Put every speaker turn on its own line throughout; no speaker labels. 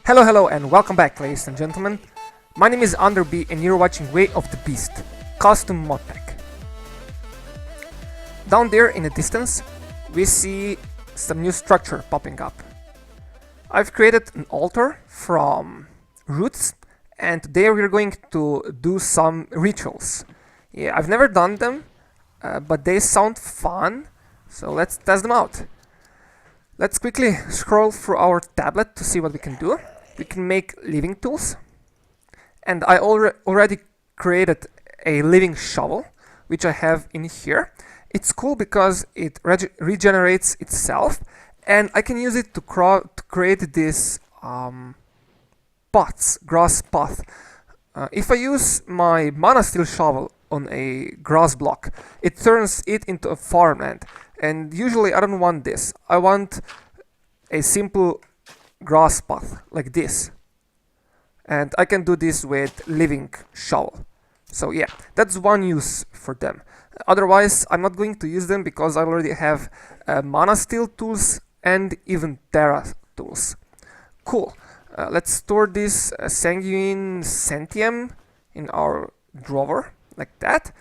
Hello, and welcome back, ladies and gentlemen. My name is Underby, and you're watching Way of the Beast, custom Modpack. Down there in the distance, we see some new structure popping up. I've created an altar from roots, and today we're going to do some rituals. Yeah, I've never done them, but they sound fun, so let's test them out. Let's quickly scroll through our tablet to see what we can do. We can make living tools, and I already created a living shovel, which I have in here. It's cool because it regenerates itself, and I can use it to create this grass path. If I use my mana steel shovel on a grass block, it turns it into a farmland, and usually I don't want this. I want a simple grass path like this, and I can do this with living shovel. So yeah, that's one use for them. Otherwise, I'm not going to use them because I already have mana steel tools and even terra tools. Cool. Let's store this sanguine centium in our drawer like that,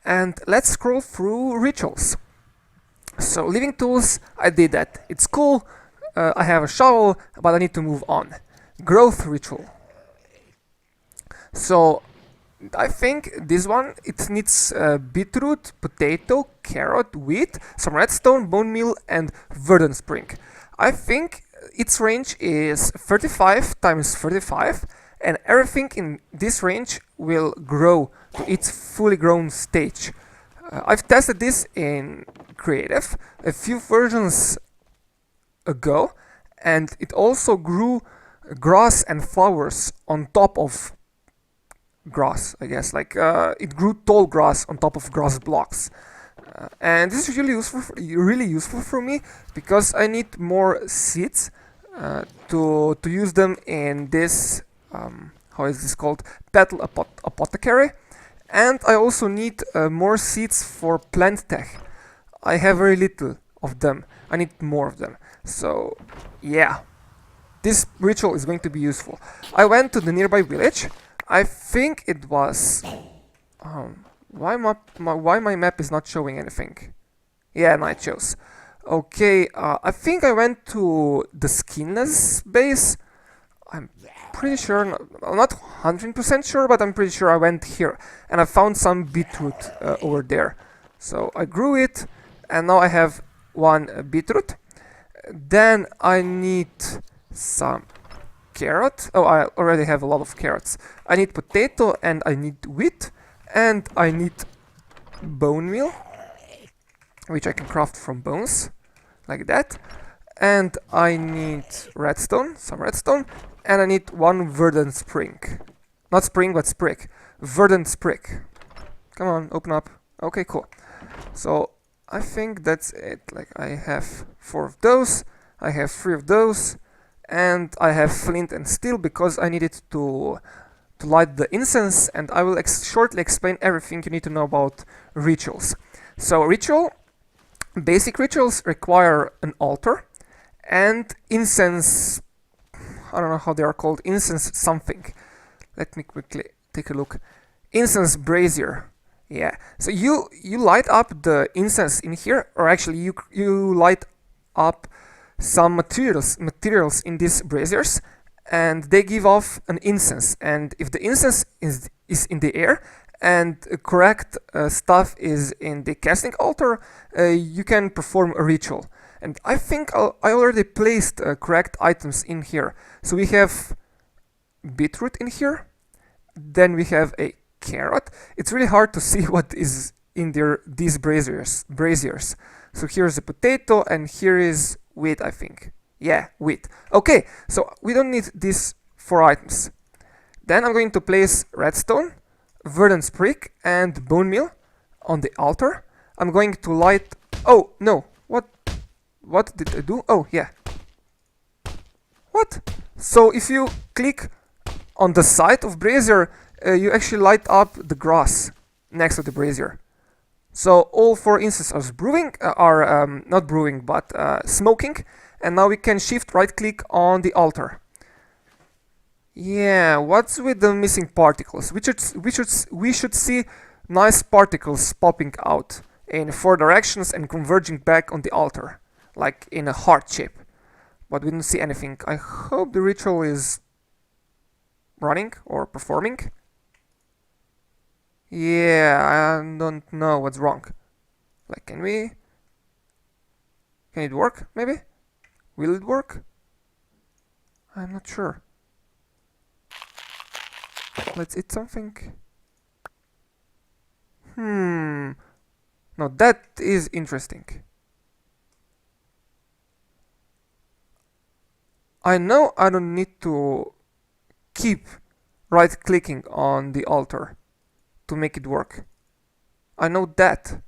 and let's scroll through rituals. So living tools, I did that. It's cool. I have a shovel, but I need to move on. Growth ritual. So I think this one, it needs beetroot, potato, carrot, wheat, some redstone, bone meal, and verdant spring. I think its range is 35 times 35, and everything in this range will grow to its fully grown stage. I've tested this in creative a few versions ago, and it also grew grass and flowers on top of grass, I guess. It grew tall grass on top of grass blocks, and this is really useful for me because I need more seeds to use them in this how is this called, petal apothecary, and I also need more seeds for plant tech. I have very little of them. I need more of them. So yeah, this ritual is going to be useful. I went to the nearby village. I think it was why my map is not showing anything. Yeah, night shows. Okay, I think I went to the Skinless base. I'm pretty sure, I'm not 100% sure, but I'm pretty sure I went here, and I found some beetroot over there. So I grew it, and now I have one beetroot. Then I need some carrot. Oh, I already have a lot of carrots. I need potato, and I need wheat, and I need bone meal, which I can craft from bones, like that. And I need redstone, some redstone, and I need one verdant spring. Not spring, but sprig. Verdant sprig. Come on, open up. Okay, cool. So I think that's it. Like, I have 4 of those, I have 3 of those, and I have flint and steel because I needed to light the incense, and I will shortly explain everything you need to know about rituals. So basic rituals require an altar and incense. I don't know how they are called, incense something. Let me quickly take a look. Incense brazier. Yeah, so you light up the incense in here, or actually you light up some materials in these braziers, and they give off an incense. And if the incense is in the air and correct stuff is in the casting altar, you can perform a ritual. And I think I already placed correct items in here. So we have beetroot in here, then we have a carrot. It's really hard to see what is in these braziers. So here's a potato, and here is wheat, I think. Yeah, wheat. Okay, so we don't need these 4 items. Then I'm going to place redstone, verdant sprig, and bone meal on the altar. I'm going to light. Oh no! What did I do? Oh yeah. What? So if you click on the side of brazier, you actually light up the grass next to the brazier. So all 4 instances are not brewing, but smoking. And now we can shift right click on the altar. Yeah, what's with the missing particles? We should see nice particles popping out in four directions and converging back on the altar, like in a heart shape. But we didn't see anything. I hope the ritual is running or performing. Yeah, I don't know what's wrong. Like, can it work? Maybe? Will it work? I'm not sure. Let's eat something. Hmm. No, that is interesting. I know I don't need to keep right clicking on the altar to make it work. I know that.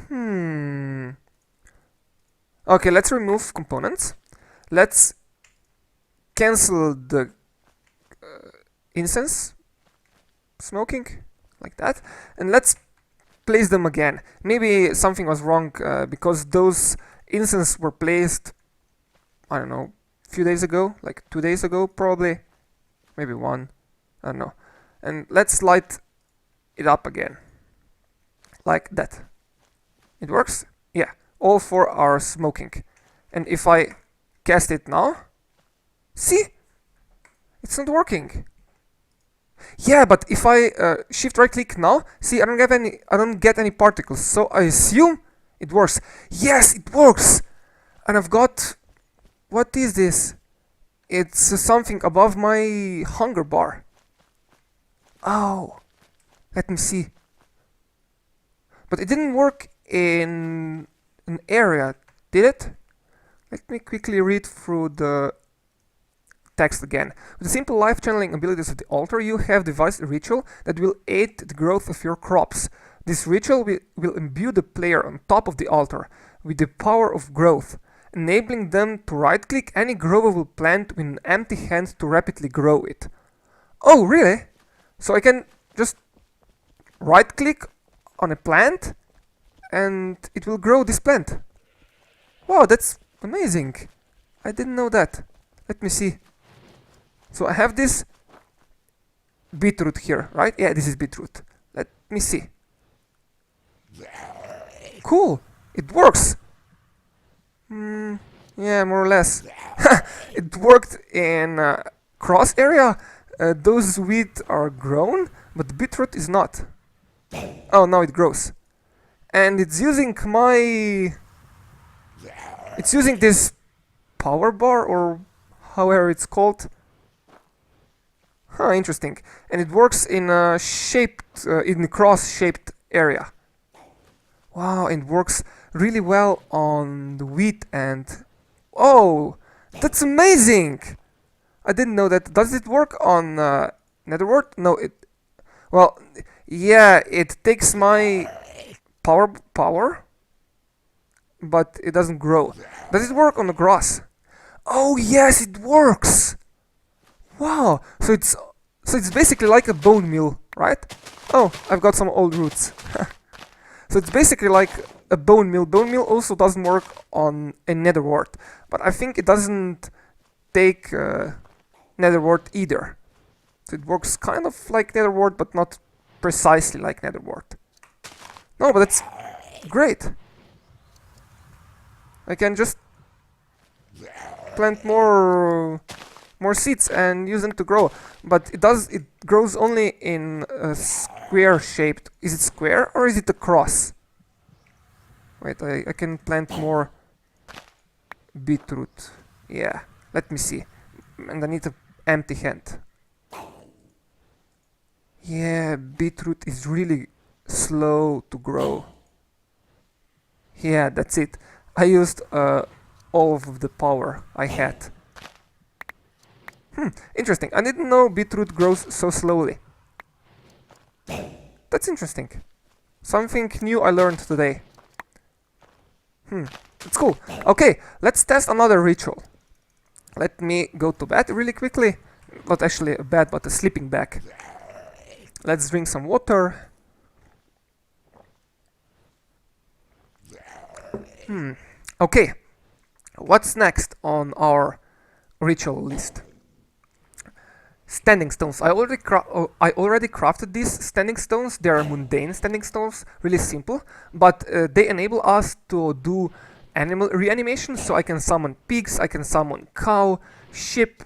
Hmm. Okay, let's remove components. Let's cancel the incense smoking like that, and let's place them again. Maybe something was wrong because those incense were placed, I don't know, a few days ago, like 2 days ago probably, maybe one, I don't know. And let's light it up again, like that. It works? Yeah, all four are smoking. And if I cast it now, see, it's not working. Yeah, but if I shift right click now, see, I don't get any particles. So I assume it works. Yes, it works. And I've got, what is this? It's something above my hunger bar. Oh, let me see. But it didn't work in an area, did it? Let me quickly read through the text again. With the simple life channeling abilities of the altar, you have devised a ritual that will aid the growth of your crops. This ritual will imbue the player on top of the altar with the power of growth, enabling them to right-click any growable plant with an empty hand to rapidly grow it. Oh, really? So I can just right-click on a plant and it will grow this plant. Wow, that's amazing. I didn't know that. Let me see. So I have this beetroot here, right? Yeah, this is beetroot. Let me see. Cool. It works. Yeah, more or less. It worked in cross area. Those wheat are grown, but the beetroot is not. Oh, now it grows. And it's using my... It's using this power bar, or however it's called. Huh, interesting. And it works in a shaped, in a cross-shaped area. Wow, it works really well on the wheat and... Oh, that's amazing! I didn't know that. Does it work on Netherworld? No, it... Well, yeah, it takes my power, but it doesn't grow. Does it work on the grass? Oh yes, it works! Wow, so it's basically like a bone meal, right? Oh, I've got some old roots. So it's basically like a bone meal. Bone meal also doesn't work on a netherwort, but I think it doesn't take netherwort either. So it works kind of like netherwort, but not precisely like netherwort. No, but that's great. I can just plant more seeds and use them to grow. But it grows only in a square shaped. Is it square or is it a cross? Wait, I can plant more beetroot. Yeah, let me see. And I need an empty hand. Yeah, beetroot is really slow to grow. Yeah, that's it. I used all of the power I had. Interesting. I didn't know beetroot grows so slowly. That's interesting. Something new I learned today. It's cool. Okay, let's test another ritual. Let me go to bed really quickly. Not actually a bed, but a sleeping bag. Let's drink some water. Okay, what's next on our ritual list? standing stones. I already crafted these standing stones. They are mundane standing stones, really simple, but they enable us to do animal reanimation. So I can summon pigs, I can summon cow, sheep,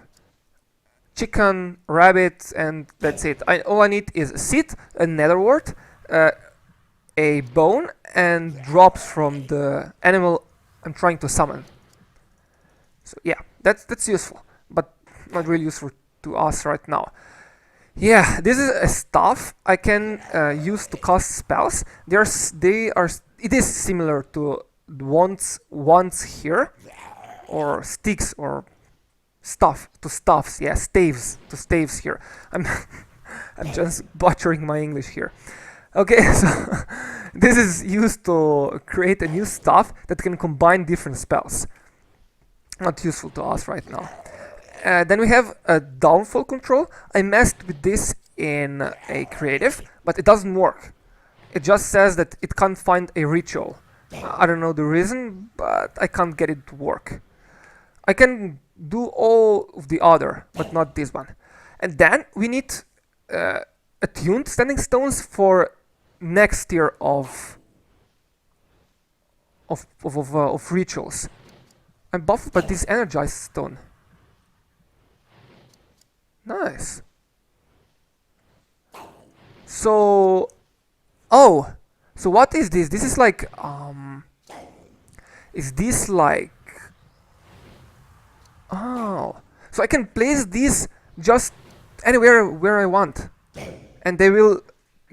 chicken, rabbit, and that's it. All I need is a seed, a nether wart, a bone, and drops from the animal I'm trying to summon. So yeah, that's useful, but not really useful to us right now. Yeah, this is a staff I can use to cast spells. It is similar to wands here, or sticks, or staffs. Yeah, staves here. I'm I'm just butchering my English here. Okay, so this is used to create a new staff that can combine different spells. Not useful to us right now. Then we have a downfall control. I messed with this in a creative, but it doesn't work. It just says that it can't find a ritual. I don't know the reason, but I can't get it to work. I can do all of the other, but not this one. And then we need attuned standing stones for next tier of rituals. I'm buffed by this energized stone. Nice. So, so what is this? This is like, is this like, oh, so I can place these just anywhere where I want, and they will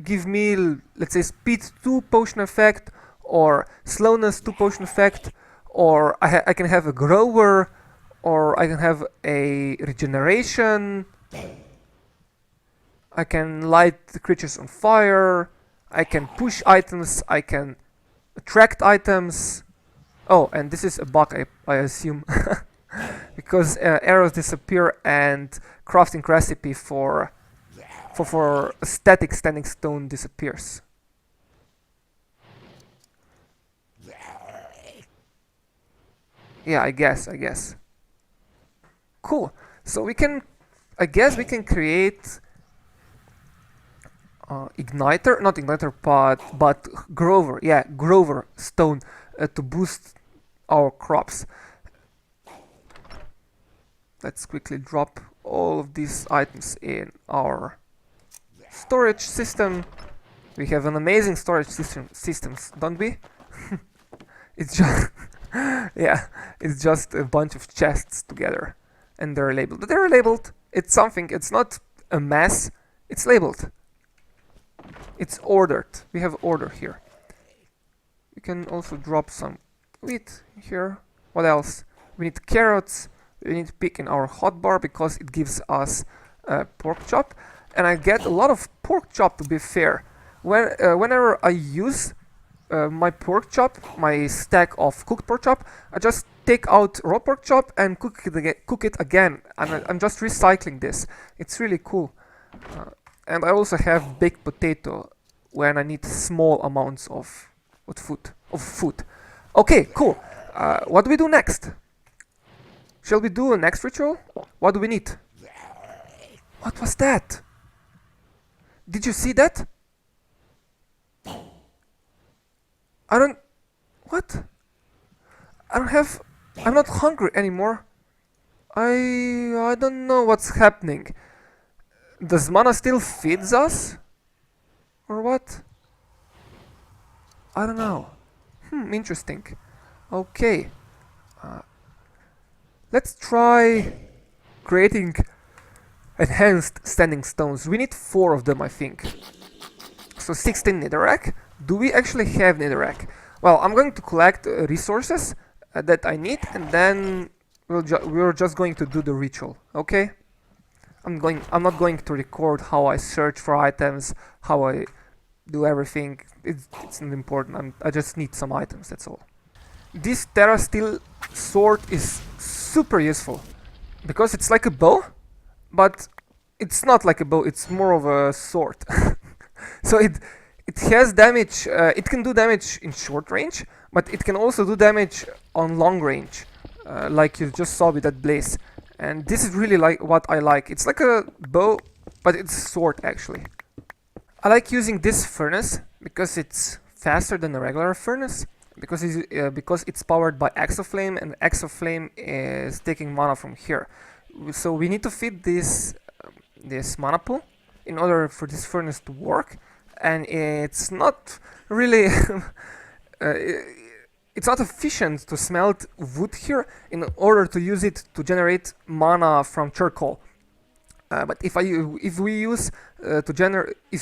give me, let's say, speed 2 potion effect, or slowness 2 potion effect, or I can have a grower, or I can have a regeneration. I can light the creatures on fire. I can push items. I can attract items. Oh, and this is a bug, I assume, because arrows disappear and crafting recipe for a static standing stone disappears. Yeah, I guess. Cool. So I guess we can create igniter, not igniter, but grover. Yeah, grover stone to boost our crops. Let's quickly drop all of these items in our storage system. We have an amazing storage systems, don't we? It's just yeah, it's just a bunch of chests together, and they're labeled. But they're labeled. It's something. It's not a mess. It's labeled. It's ordered. We have order here. We can also drop some wheat here. What else? We need carrots. We need pig in our hotbar because it gives us pork chop, and I get a lot of pork chop. To be fair, whenever I use my pork chop, my stack of cooked pork chop, I just take out raw pork chop and cook it again, and I'm just recycling this. It's really cool. And I also have baked potato when I need small amounts of food. Okay, cool. What do we do next? Shall we do a next ritual? What do we need? What was that? Did you see that? What? I'm not hungry anymore. I don't know what's happening. Does mana still feeds us? Or what? I don't know. Interesting. Okay. Let's try creating enhanced standing stones. We need 4 of them, I think. So 16 netherrack. Do we actually have netherrack? Well, I'm going to collect resources that I need, and then we're just going to do the ritual. Okay? I'm not going to record how I search for items, how I do everything. It's not important. I just need some items. That's all. This Terra Steel sword is super useful because it's like a bow, but it's not like a bow. It's more of a sword. So it has damage. It can do damage in short range, but it can also do damage on long range, like you just saw with that blaze. And this is really like what I like. It's like a bow, but it's a sword actually. I like using this furnace because it's faster than a regular furnace, because it's powered by Exoflame, and Exoflame is taking mana from here. So we need to feed this mana pool in order for this furnace to work, and it's not really uh, it's not efficient to smelt wood here in order to use it to generate mana from charcoal. But if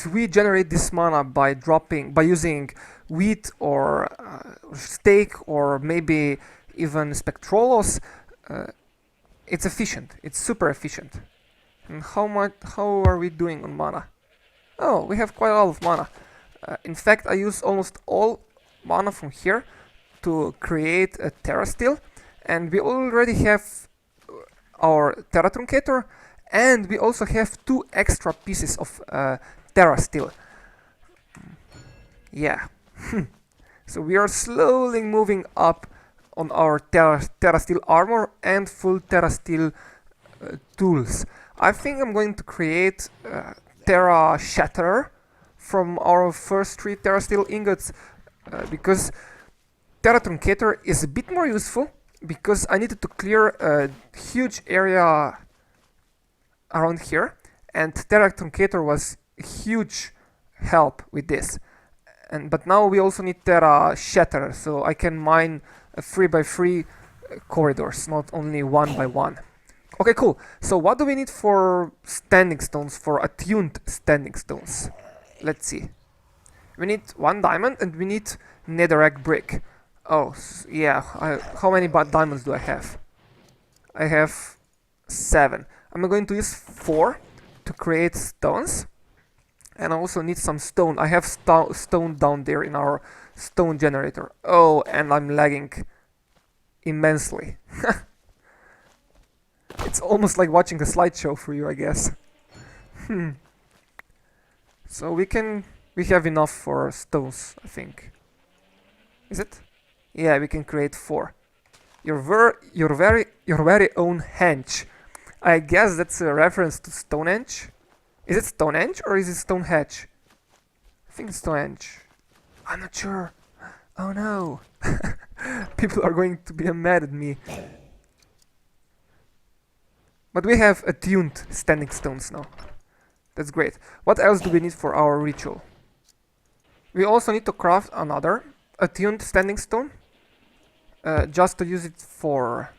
we generate this mana by using wheat or steak or maybe even spectrolos, it's efficient. It's super efficient. And how are we doing on mana? Oh, we have quite a lot of mana. In fact, I use almost all mana from here to create a Terra Steel, and we already have our Terra Truncator, and we also have 2 extra pieces of Terra Steel. Yeah. So we are slowly moving up on our Terra Steel armor and full Terra Steel tools. I think I'm going to create Terra Shatterer from our first 3 Terra Steel ingots, because Terra Truncator is a bit more useful, because I needed to clear a huge area around here, and Terra Truncator was a huge help with this. But now we also need Terra Shatterer, so I can mine 3x3 corridors, not only 1x1. Okay, cool. So what do we need for standing stones, for attuned standing stones? Let's see. We need 1 diamond and we need netherrack brick. Oh, yeah. How many diamonds do I have? I have 7. I'm going to use 4 to create stones. And I also need some stone. I have stone down there in our stone generator. Oh, and I'm lagging immensely. It's almost like watching a slideshow for you, I guess. So we have enough for stones, I think. Is it? Yeah, we can create 4. Your very own henge. I guess that's a reference to Stonehenge. Is it Stonehenge or is it Stonehenge? I think it's Stonehenge. I'm not sure. Oh no. People are going to be mad at me. But we have attuned standing stones now. That's great. What else do we need for our ritual? We also need to craft another attuned standing stone. Just to use it for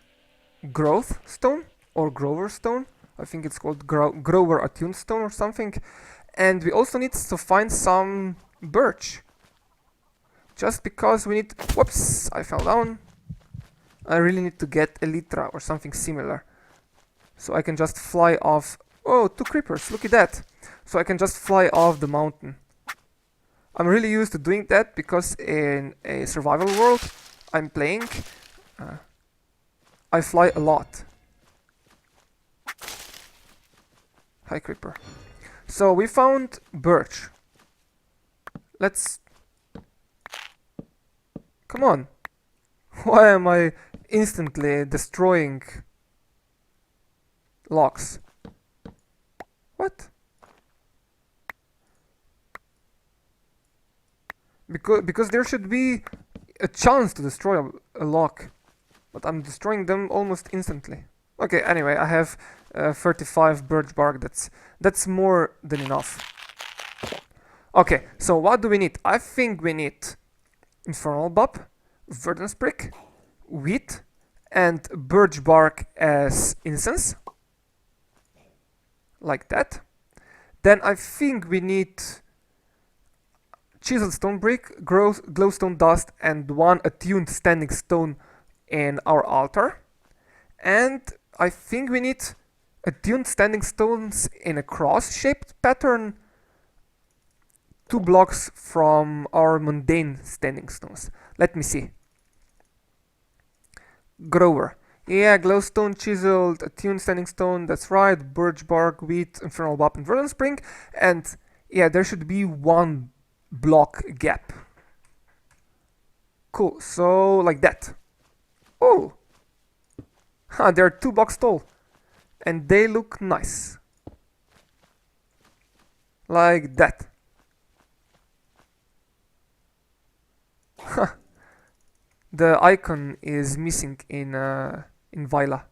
growth stone or grower stone. I think it's called grower attuned stone or something. And we also need to find some birch. Just because we need... Whoops, I fell down. I really need to get elytra or something similar. So I can just fly off... Oh, 2 creepers, look at that. So I can just fly off the mountain. I'm really used to doing that because in a survival world I'm playing, I fly a lot. Hi, creeper. So we found birch. Let's... Come on. Why am I instantly destroying logs? What? Because there should be a chance to destroy a log, but I'm destroying them almost instantly. Okay, anyway, I have 35 birch bark. That's more than enough. Okay, so what do we need? I think we need infernal bulb, verdance brick, wheat, and birch bark as incense. Like that. Then I think we need chiseled stone brick, glowstone dust, and 1 attuned standing stone in our altar. And I think we need attuned standing stones in a cross-shaped pattern, 2 blocks from our mundane standing stones. Let me see. Grower. Yeah, glowstone, chiseled, attuned standing stone, that's right, birch bark, wheat, infernal bulb, and verdant spring. And yeah, there should be 1 block gap. Cool, so like that. Oh! Huh, they're 2 blocks tall. and they look nice. Like that. The icon is missing in Vila.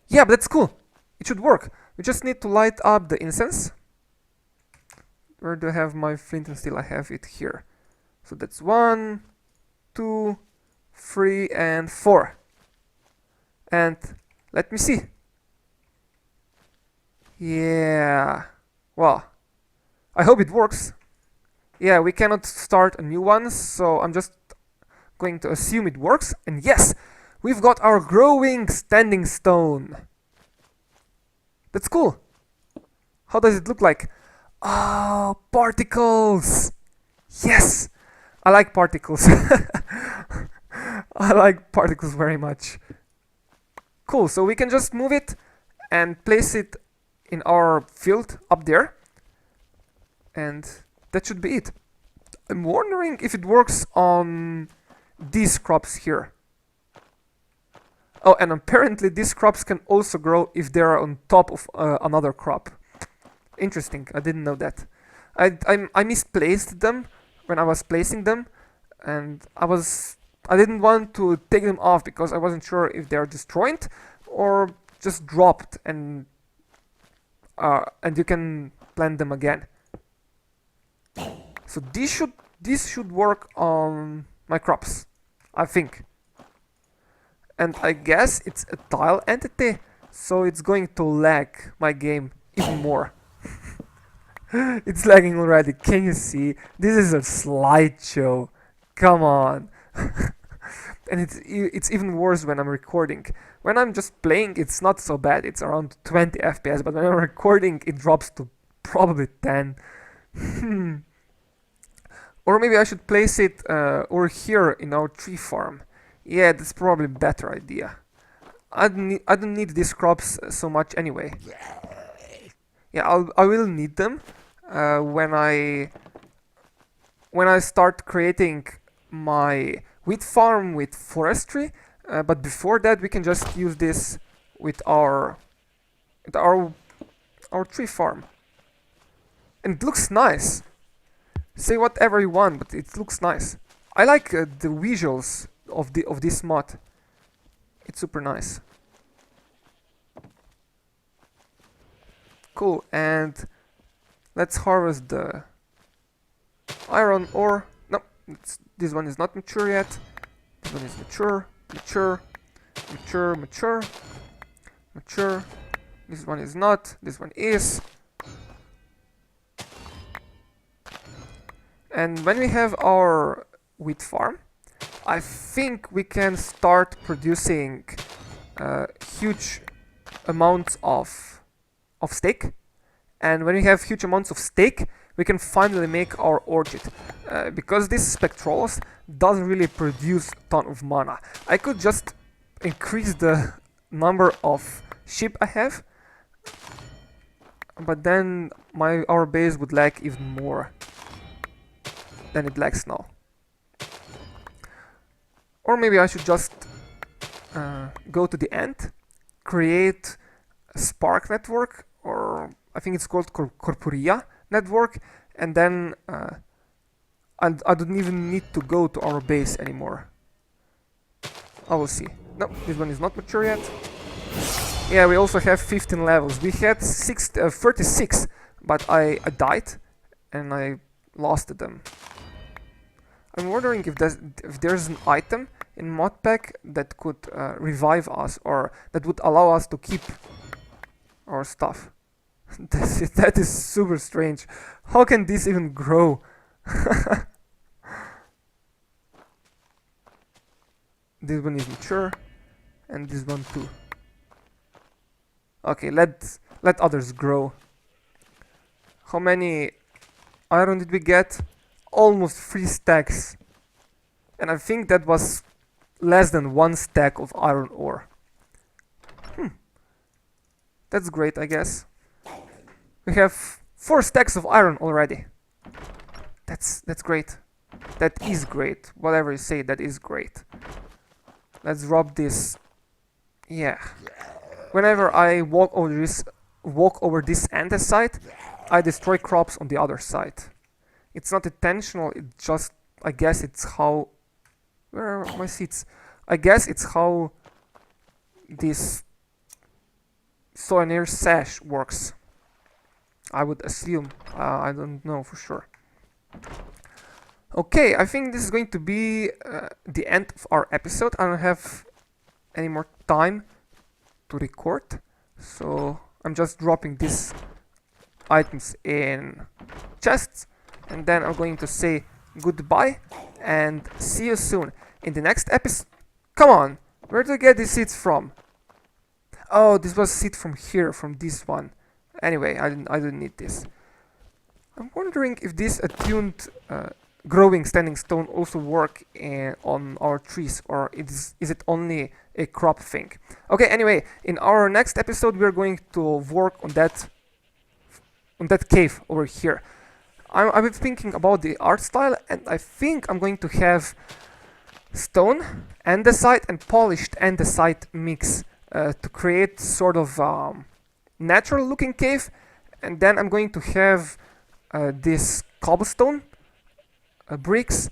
Yeah, but that's cool. It should work. We just need to light up the incense. Where do I have my flint and steel? I have it here. So that's 1, 2, 3, and 4. And let me see. Yeah. Well, I hope it works. Yeah, we cannot start a new one, so I'm just going to assume it works. And yes, we've got our growing standing stone. That's cool. How does it look like? Oh, particles! Yes! I like particles. I like particles very much. Cool, so we can just move it and place it in our field up there. And that should be it. I'm wondering if it works on these crops here. Oh, and apparently these crops can also grow if they are on top of another crop. Interesting, I didn't know that. I misplaced them when I was placing them, and I didn't want to take them off because I wasn't sure if they are destroyed or just dropped, and you can plant them again. So this should work on my crops, I think. And I guess it's a tile entity, so it's going to lag my game even more. It's lagging already, can you see? This is a slideshow. Come on. And it's even worse when I'm recording. When I'm just playing, it's not so bad. It's around 20 FPS, but when I'm recording, it drops to probably 10. Or maybe I should place it over here in our tree farm. Yeah, that's probably a better idea. I don't need these crops so much anyway. Yeah, I will need them when I start creating my wheat farm with forestry. But before that, we can just use this with our tree farm, and it looks nice. Say whatever you want, but it looks nice. I like the visuals of this mod. It's super nice. Cool, and let's harvest the iron ore. No, this one is not mature yet. This one is mature, mature, mature, mature, mature. This one is not. This one is. And when we have our wheat farm, I think we can start producing huge amounts of steak. And when we have huge amounts of steak, we can finally make our orchard. Because this Spectrolos doesn't really produce a ton of mana. I could just increase the number of sheep I have, but then our base would lag even more than it lags now. Or maybe I should just go to the end, create a Spark network, or I think it's called Corporia network, and then I don't even need to go to our base anymore. I will see. No, this one is not mature yet. Yeah, we also have 15 levels. We had 36, but I died and I lost them. I'm wondering if there's an item in Modpack that could revive us, or that would allow us to keep our stuff. That is super strange. How can this even grow? This one is mature, and this one too. Okay, let others grow. How many iron did we get? Almost 3 stacks. And I think that was less than 1 stack of iron ore. That's great, I guess. We have 4 stacks of iron already. That's great. That is great. Whatever you say, that is great. Let's drop this. Yeah. whenever I walk over this andesite, I destroy crops on the other side. It's not intentional, it just, I guess it's how, where are my seeds? I guess it's how this Sojourner sash works. I would assume, I don't know for sure. Okay, I think this is going to be the end of our episode. I don't have any more time to record, so I'm just dropping these items in chests, and then I'm going to say goodbye and see you soon in the next episode. Come on, where do I get these seeds from? Oh, this was seed from here, from this one. Anyway, I didn't need this. I'm wondering if this attuned growing standing stone also work on our trees, or is it only a crop thing? Okay, anyway, in our next episode we're going to work on that cave over here. I've been thinking about the art style, and I think I'm going to have stone, andesite, and polished andesite mix to create sort of natural looking cave, and then I'm going to have this cobblestone bricks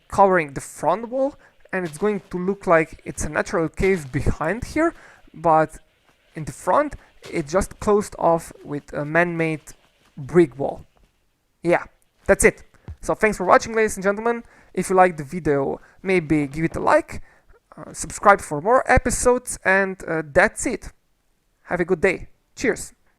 covering the front wall, and it's going to look like it's a natural cave behind here, but in the front it's just closed off with a man-made brick wall. Yeah, that's it. So thanks for watching, ladies and gentlemen. If you liked the video, maybe give it a like, subscribe for more episodes, and that's it. Have a good day. Cheers.